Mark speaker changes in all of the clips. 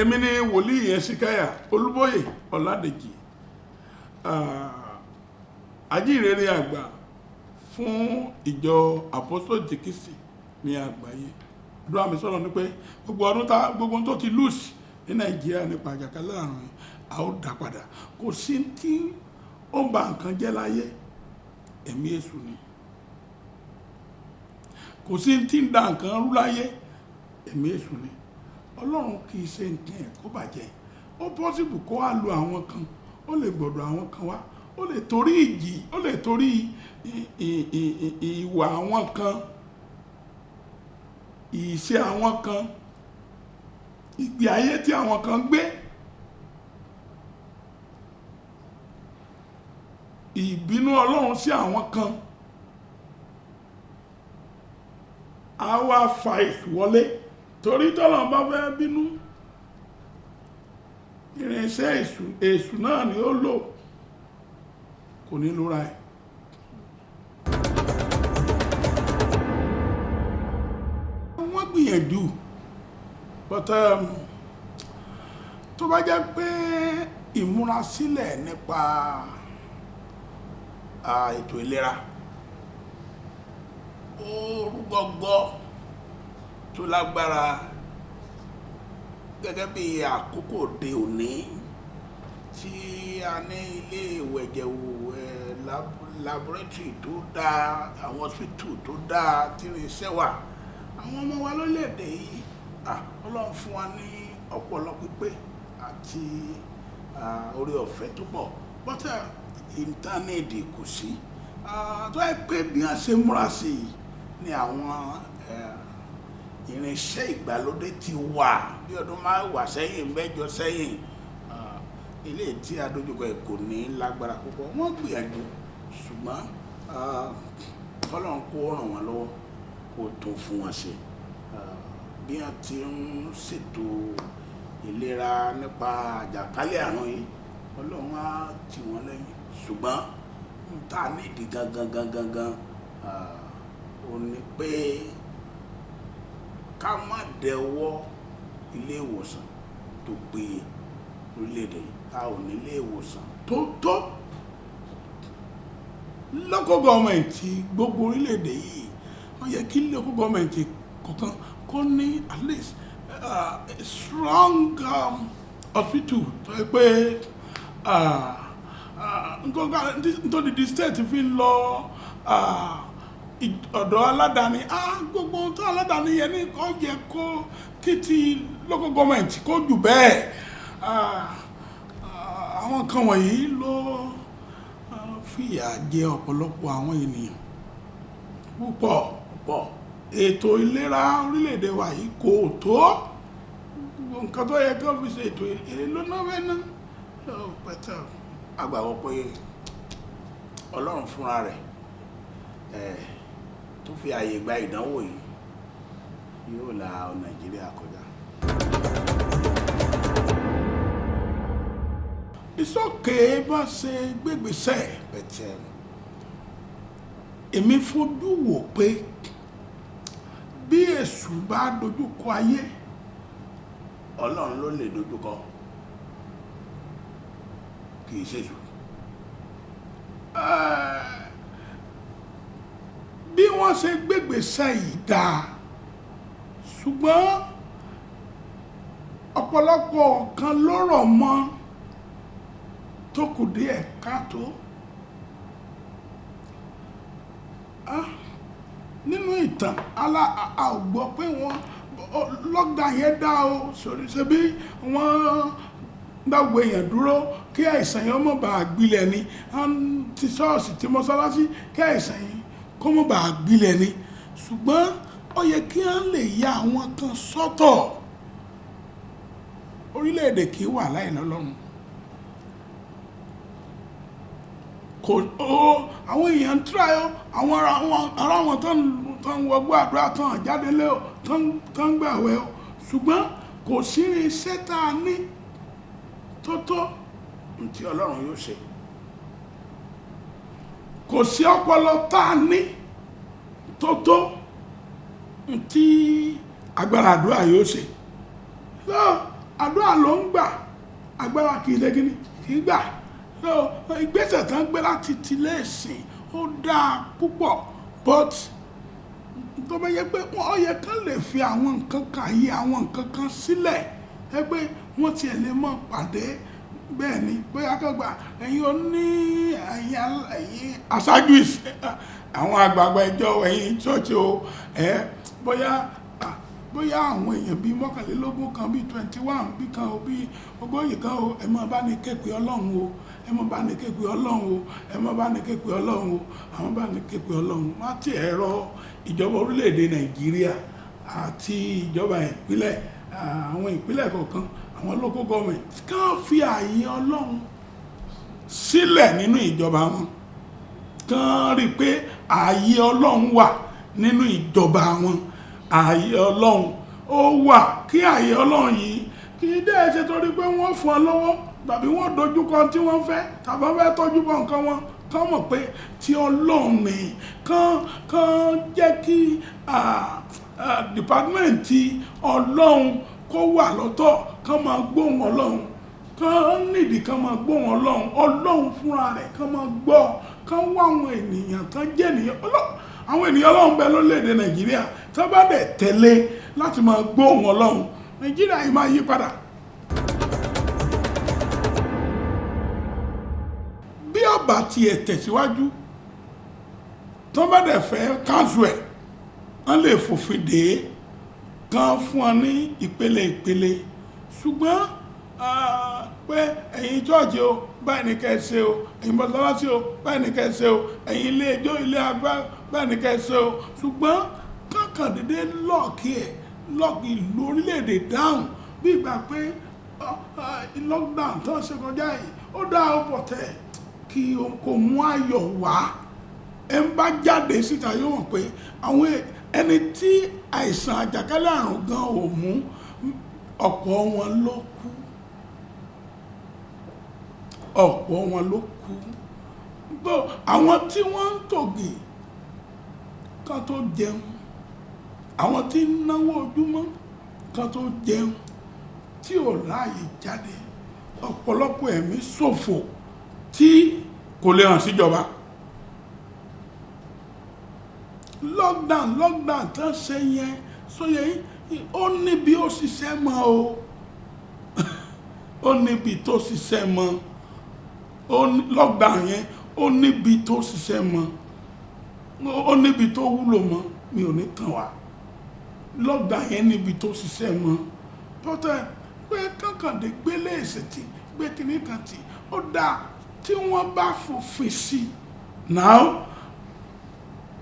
Speaker 1: èmi ni wòlíì Ẹ̀sìkáyà Olúbóyè Ọládèjì, ajínrere àgbà fún ìjọ Apostolic ti Kristi ní àgbáyé. Àdúrà mi sọ̀rọ̀ ní pé gbogbo tó ti lùsì ní Nàìjíríà nípa àjàkálẹ̀ àrùn a ó dá padà. Kò sí tí ó ń ba nǹkan jẹ́ láyé, ẹ̀mí èṣù ni. Kò sí tí ń da nǹkan rú láyé, ẹ̀mí èṣù ni. Ọlọ́run kì í ṣe nǹkan ẹ̀ kó bàjẹ́. Ó pọ́sibù kó wá lo àwọn kan, ó lè gbọ́dọ̀ àwọn kan wá, ó lè torí ìjì, ó lè torí ìwà àwọn kan, ìṣe àwọn kan, ìgbé ayé tí àwọn kan gbé, ìbínú Ọlọ́run sí àwọn kan, a wá fa èṣù wọlé. Torí tọ́lọ́run bá fẹ́ bínú, irinṣẹ́ èṣù náà ni ó lò, kò ní lóra ẹ̀. Wọ́n gbìyànjú, but tó bá jẹ́ pé ìmúrasílẹ̀ nípa ètò ìlera ó rúgọ́gọ́ tó lágbára gẹ́gẹ́ bí àkókò òde òní tí a ní ilé ìwẹ̀jẹ̀wò laboratory tó dáa, àwọn hospital tó dáa tí irinṣẹ́ wà. Àwọn ọmọ wa lórílẹ̀-èdè yìí, Ọlọ́run fún wa ní ọpọlọ pípé àti oore ọ̀fẹ́ tó pọ̀, bọ́tà íńtánẹ́ẹ̀tì kò sí. Tó yẹ pé bí wọ́n ṣe múra sí i ní àwọn irinṣẹ́ ìgbàlódé ti wà bí ọdún mẹ́wàá sẹ́yìn, mẹ́jọ sẹ́yìn, ilé tí a dojúkọ ẹ̀ kò ní lágbára púpọ̀. Wọ́n gbìyànjú, ṣùgbọ́n Ọlọ́run kó ràn wọ́n lọ́wọ́ kó tún fún wọn ṣe. Bí wọ́n ti ń ṣètò ìlera nípa àjàkálẹ̀ àrùn yìí, Ọlọ́run á tì wọ́n lẹ́yìn. Ṣùgbọ́n n ta nídìí gangan ó ní pé ká má dẹwọ́ ilé ìwòsàn tó péye lórílẹ̀-èdè yìí. A ò ní ilé ìwòsàn tó tó. Local government gbogbo orílẹ̀-èdè yìí, ó yẹ kí local government kọ̀ọ̀kan kó ní at least a strong hospital tó yẹ pé nítorí the state fi ń lọ ọ̀dọ̀ aládàáni, gbogbo tó aládàáni yẹn ní kó yẹ kó kí ti local government kó jù bẹ́ẹ̀. Àwọn kan wọ̀nyí ló fìyà jẹ ọ̀pọ̀lọpọ̀ àwọn ènìyàn púpọ̀. Ètò ìlera orílẹ̀-èdè wa yìí kò tó. Nǹkan tó yẹ kí wọ́n fi ṣe ètò ìlera náà fẹ́ ná. Pẹ̀tẹ́ a gbàgbọ́ pé Ọlọ́run fúnra rẹ̀ tó fi àyè gba ìdánwò yìí yóò la Nàìjíríà kọjá. Ìsọ̀kè bá ṣe gbégbèsè, pẹ̀tẹ́ èmi fojú wò pé bí èṣù bá dojúkọ ayé, Ọlọ́run ló lè dojúkọ, kì í ṣèṣù. Bí wọ́n ṣe gbégbèsè yìí dáa, ṣùgbọ́n ọ̀pọ̀lọpọ̀ kan ló rọ̀ mọ́ tó kù díẹ̀ káàtó. Nínú ìtàn a ò gbọ́ pé wọ́n lockdown yẹn dá o, sórí ṣe bí wọ́n dáwọ èèyàn dúró kí àìsàn yẹn má bàa gbilẹ̀ ni, ti ṣọ́ọ̀ṣì ti mọ́sálásí kí àìsàn yẹn kó má bàa gbilẹ̀ ni. Ṣùgbọ́n ó yẹ kí wọ́n lè ya àwọn kan sọ́tọ̀. Orílẹ̀-èdè kì í wà láì lọ́lọ́run. Àwọn èèyàn ń try o, àwọn ará wọn tó ń wọgbọ́ àdúrà tán jáde lé o, tó ń gbàwẹ̀ o, ṣùgbọ́n kò sí iṣẹ́ tá a ní tó tí Ọlọ́run yóò ṣe. Kò sí ọpọlọ tá a ní tó tí agbára àdúrà yóò ṣe. àdúrà ló ń gbà, agbára kì í ṣe kíní kì í gbà. So ìgbésẹ̀ tán gbé láti tilé ìsìn ó dáa púpọ̀, but tó bá yẹ pé ó yẹ kán lè fi àwọn nǹkan kan yí àwọn nǹkan kan sílẹ̀ ẹ pé wọ́n tiẹ̀ lè mọ̀ pàdé bẹ́ẹ̀ ni bóyá kọ́gbà ẹ̀yin oní ẹ̀yin aṣáájú àwọn àgbààgbà ìjọ ẹ̀yin ṣọ́ọ̀ṣì o bóyá àwọn èèyàn bíi mọ́kànlélógún kan bíi 21 bí kan o bíi ogójì kan o ẹ máa bá ní képe ọlọ́run o ẹ máa bá ní képe ọlọ́run o ẹ máa bá ní képe ọlọ́run o àwọn bá ní képe ọlọ́run má ti ẹ̀rọ ìjọba orílẹ̀-èdè Nàìjíríà àti ìjọba ìpínlẹ̀ àwọn ìpínlẹ̀ kọ̀ọ̀kan àwọn local government kàn fi ààyè ọlọ́run sílẹ̀ nínú ìjọba wọn, kàn rí pé ààyè ọlọ́run wà nínú ìjọba wọn, ààyè ọlọ́run ó wà, kí ààyè ọlọ́run yìí kì í dẹ́ ṣe torí pé wọ́n fún ọ lọ́wọ́ tàbí wọ́n dojúkọ tí wọ́n fẹ́ tàbí wọ́n fẹ́ tọ́jú bọ̀ nǹkan wọn, kàn mọ̀ pé tí ọlọ́run ní kàn jẹ́ kí dìpátímẹ́ǹtì ọlọ́run kó wà lọ́tọ̀, kàn máa gbóhùn ọlọ́run, kàn nídìí kàn máa gbóhùn ọlọ́run fúnra rẹ̀ kàn máa gbọ́, kàn wá àwọn ènìyàn tán jẹ́ ènìyàn àwọn ènìyàn ọlọ́run bẹ lórílẹ̀-èdè Nàìjíríà tó bá dẹ̀ tẹ̀lé láti máa gbóhùn ọlọ́run, Nàìjíríà yìí máa yí padà. bí ọba tiẹ̀ tẹ̀síwájú tó bá dẹ̀ fẹ́ káńsù ẹ̀ wọ́n lè fòfin dè é kan fún ọ ní ìpele ṣùgbọ́n pé ẹ̀yin chọ́ọ̀chì o báyìí ní kẹ́ ṣe o, ẹ̀yin mọ́sálásí o báyìí ní kẹ́ ṣe o, ẹ̀yin ilé ẹjọ́ ilé agbá báyìí ní kẹ́ ṣe o, ṣùgbọ́n kankan dédé lọ́ọ̀kì ìlú orílẹ̀-èdè dáhùn bí ìgbà pé lockdown tó ṣe kọjá yìí ó dá ọ̀pọ̀ tẹ̀ kí kò mú ayọ̀ wá. ẹ ń bá jáde síta yóò mọ̀ pé àwọn ẹni tí àìsàn àjàkálẹ̀ àrùn gan ò mú ọ̀pọ̀ wọn ló kú, gbọ́ àwọn tí wọ́n ń tògì kan tó jẹun, àwọn tí ń náwó ojúmọ́ kan tó jẹun tí ò láàyè jáde, ọ̀pọ̀lọpọ̀ ẹ̀mí ṣòfò tí kò lè hàn síjọba. lockdown tán ṣe yẹn sóyẹ ó níbi ó ṣiṣẹ́ mọ́ o ó níbi tó ṣiṣẹ́ mọ́ lockdown yẹn ó níbi tó ṣiṣẹ́ mọ́ ó níbi tó wúlò mọ́ mi ò ní tàn wá lockdown yẹn níbi tó ṣiṣẹ́ mọ́ pọ́tẹ́ pé kankande gbélé ìṣètì gbé kíní kan tì ó dáa tí wọ́n bá fòfin sí náà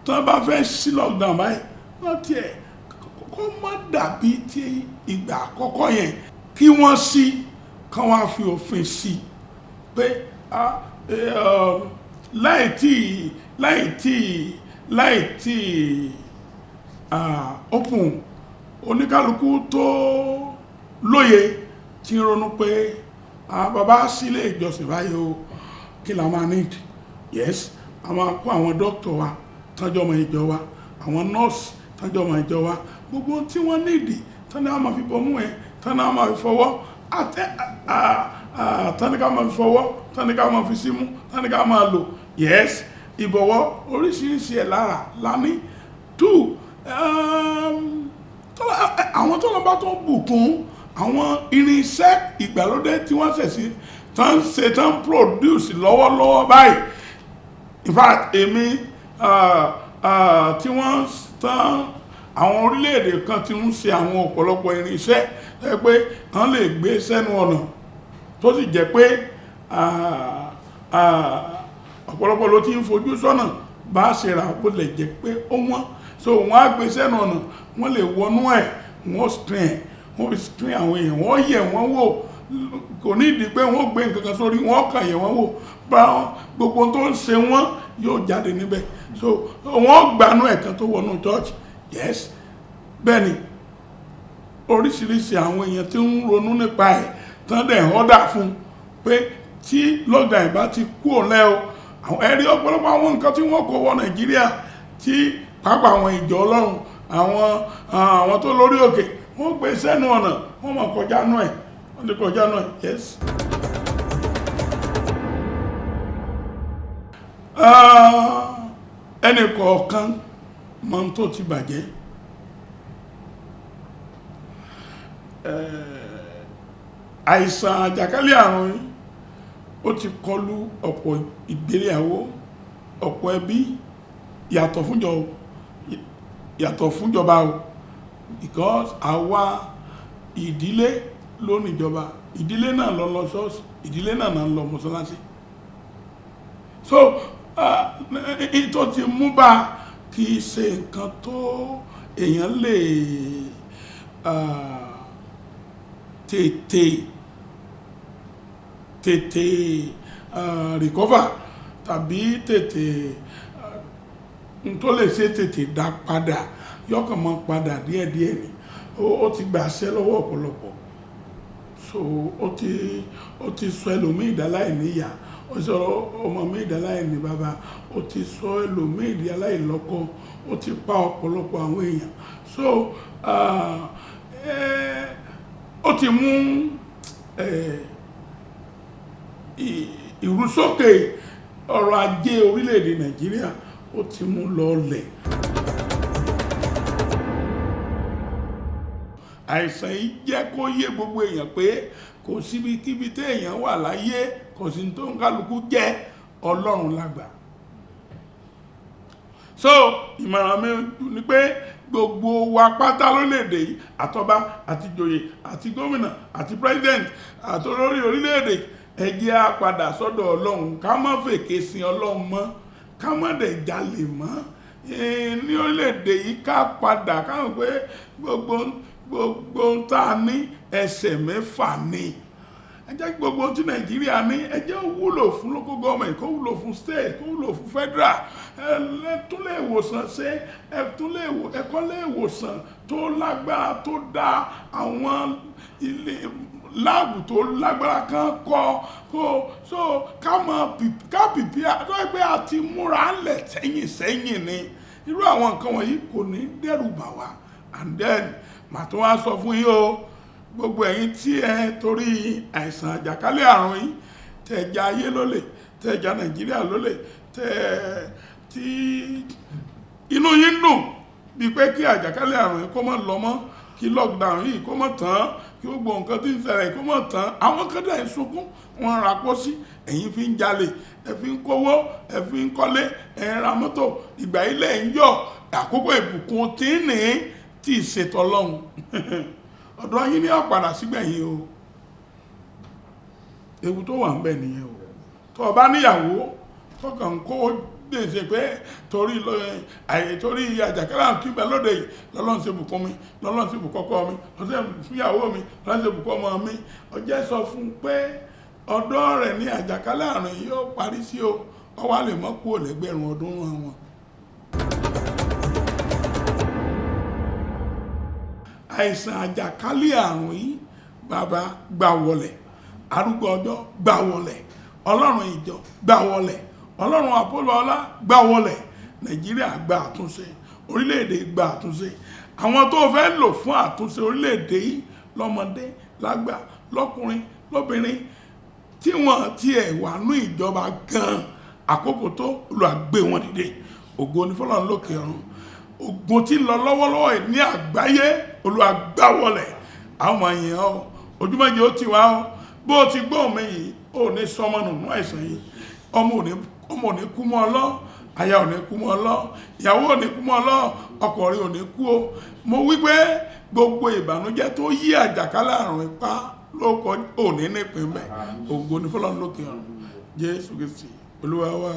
Speaker 1: tó bá fẹ́ sí lockdown báyìí wọ́n tiẹ̀ kó má dàbí ti ìgbà àkọ́kọ́ yẹn kí wọ́n sí kán wá fi òfin sí pé láì tí open oníkálukú tó lóye tí ń ronú pé bàbá sílé ìjọsìn báyìí o kí la máa need, yes a máa kó àwọn dókítà wa tọ́jọ́ ọmọ ìjọ wa, àwọn nọ́ọ̀sì tọ́jọ́ ọmọ ìjọ wa, gbogbo tí wọ́n nídìí tọ́ni a máa fi bọ́ mú ẹ tọ́ni a máa fi fọwọ́ tọ́ni ká máa fi fọwọ́ tọ́ni ká máa fi símú tọ́ni ká máa lò, yes ìbọ̀wọ́ oríṣiríṣi ẹ̀ lára lání. 2 àwọn tó lọ bá tó bùkún àwọn irinṣẹ́ ìgbàlódé tí wọ́n ṣẹ̀ṣì tán produce lọ́wọ́lọ́wọ́ báyìí, in fact èmi tí wọ́n tán àwọn orílẹ̀-èdè kan tí ń ṣe àwọn ọ̀pọ̀lọpọ̀ irinṣẹ́ ẹ pé wọ́n lè gbé sẹ́nu ọ̀nà tó sì jẹ́ pé ọ̀pọ̀lọpọ̀ ló ti ń fojú sọ́nà bá ṣe rà bó lè jẹ́ pé ó wọ́n, so wọ́n á gbé sẹ́nu ọ̀nà wọ́n lè wọnú ẹ̀ wọ́n screen àwọn èèyàn wọ́n yẹ̀ wọ́n wò, kò ní ìdí pé wọ́n gbé nǹkan kan sórí wọ́n kàn yẹ̀ wọ́n wò bá gbogbo tó ń ṣe wọ́n yóò jáde níbẹ̀, so wọ́n gbanú ẹ̀kan tó wọnú church, yes bẹ́ẹ̀ ni oríṣiríṣi àwọn èèyàn tí ń ronú nípa ẹ̀ tán dẹ̀ ọ́dà fún pé tí lockdown bá ti kú òlẹ́ o àwọn ẹ̀rí ọ̀pọ̀lọpọ̀ àwọn nǹkan tí wọ́n kó wọ Nàìjíríà tí pàápàá àwọn ìjọ Ọlọ́run àwọn tó lórí òkè wọ́n gbé sẹ́nu ọ̀nà wọ́n mọ̀ kọjá nú ẹ̀ wọ́n ti kọjá náà, yes. Ẹnì kọ̀ọ̀kan mọ̀ tó ti bàjẹ́. Àìsàn àjàkálẹ̀ àrùn yìí ó ti kọlu ọ̀pọ̀ ìgbéyàwó, ọ̀pọ̀ ẹbí, yàtọ̀ fúnjọba o, because àwa ìdílé ló níjọba, ìdílé náà lọ ṣọ́ọ̀ṣì, ìdílé náà lọ mọ́sálásí. So tó ti mú bá kì í ṣe nǹkan tó èèyàn lè tètè recover tàbí tètè tó lè ṣe tètè dá padà, yọ́kàn mọ́ padà díẹ̀díẹ̀ ni. Ó ti gbàṣẹ́ lọ́wọ́ ọ̀pọ̀lọpọ̀, so ó ti sọ ẹlòmíì dáláìníyà, ó sọ ọmọ mi dáláìní bàbá, ó ti sọ ẹlòmíì dáláìlọ́kọ, ó ti pa ọ̀pọ̀lọpọ̀ àwọn èèyàn. So ó ti mú ìrúsókè ọrọ̀ ajé orílẹ̀-èdè Nàìjíríà, ó ti mú lọlẹ̀. Àìsàn yìí jẹ́ kó yé gbogbo èèyàn pé kò síbi kíbi tí èèyàn wà láyé, kò sí tó ń kálukú jẹ́, Ọlọ́run lágbà. So ìmọ̀ràn mi ni pé gbogbo wa pátá lórílẹ̀-èdè yìí, àtọba àti ìjòyè àti gómìnà àti president àti olórí orílẹ̀-èdè, ẹ jẹ́ á padà sọ́dọ̀ Ọlọ́run, ká má fèké sin Ọlọ́run mọ́, ká má dẹ̀ jalè mọ́ ní orílẹ̀-èdè yìí. Ká padà káwọn pé gbogbo tá a ní ẹsẹ̀ mẹ́fà ni. Ẹ jẹ́ kí gbogbo tí Nàìjíríà ní, ẹ jẹ́ ó wúlò fún local government, kó wúlò fún state, kó wúlò fún federal. Tún lè ìwòsàn ṣe, ẹ̀kọ́ lè ìwòsàn tó lágbára, tó dá àwọn ilé láàbù tó lágbára kan so ká pìpìà tó ẹgbẹ́ àti múra lẹ̀ sẹ́yìn ni. Irú àwọn nǹkan wọ̀nyí kò ní dẹ́rù bà wá. And then màá tún wá sọ fún yín o, gbogbo ẹ̀yin tí ẹ torí àìsàn àjàkálẹ̀ àrùn yìí tẹ́ ja ayé lólè, tẹ́ ja Nàìjíríà lólè, tí inú yín dùn bí pé kí àjàkálẹ̀ àrùn yìí kó má lọ mọ́, kí lockdown yìí kó má tán, kí gbogbo nǹkan tí ń ṣẹlẹ̀ kó má tán. Àwọn kan dẹ̀ ń sunkún, wọ́n ra pósí, ẹ̀yin fi ń jalè, ẹ fi ń kówó, ẹ fi ń kọ́lé, ẹ ń ra mọ́tò. Ìgbà ilẹ̀ ń yọ̀, àkókò ìbùkún tí ń ní tí ìṣètò Ọlọ́run ọ̀dọ̀ yín ní àpàdà sígbẹ̀yìn o. Ewu tó wà ń bẹ nìyẹn o. Tó o bá níyàwó tó kàn ń kó dèṣe pé torí àjàkálẹ̀ àrùn tí ń bẹ lóde yìí lọ́lọ́run ṣe bùkún mi, lọ́lọ́run ṣe bùkún ọkọ mi, lọ́lọ́run ṣe bùkún ìyàwó mi, lọ́lọ́run ṣe bùkún ọmọ mi, ó jẹ́ sọ fún pé ọ̀dọ̀ rẹ̀ ní àjàkálẹ̀ àrùn yìí yóò parí sí o. Wọ́n wá lè mọ́ kúrò lẹ́gbẹ̀rún ọdún wọn. Àìsàn àjàkálẹ̀ àrùn yìí, bàbá gbà wọlẹ̀, arúgbó ọjọ́ gbà wọlẹ̀, Ọlọ́run ìjọ gbà wọlẹ̀, Ọlọ́run àpólọ́lá gbà wọlẹ̀. Nàìjíríà gba àtúnṣe, orílẹ̀-èdè gba àtúnṣe. Àwọn tó fẹ́ lò fún àtúnṣe orílẹ̀-èdè yìí, lọ́mọdé lágbà, lọ́kùnrin lóbìnrin, tí wọ́n ti ẹ̀ wà ní ìjọba gan, àkókò tó olùgbé wọn dìde. Ògo ni fọ́lọ́run lókè ọ̀run. Ogun tí ń lọ lọ́wọ́lọ́wọ́ ní àgbáyé, Olúwa gbà wọlẹ̀. Àwọn ọmọ yẹn ojúmọ́jẹ́ ó ti wá bó ti gbọ́ mi yìí, ó ní sọmọ nùnú àìsàn yìí. Ọmọ ò ní kú mọ́ ọ lọ, aya ò ní kú mọ́ ọ lọ, ìyàwó ò ní kú mọ́ ọ lọ, ọkọ rẹ̀ ò ní kú o. Mo wí pé gbogbo ìbànújẹ́ tó yí àjàkálẹ̀ àrùn ipá lóko òní nípìn bẹ́ẹ̀. Ògo ni fọ́lọ́run lókè ọ̀run. Jésù Kristi Olúwa wa.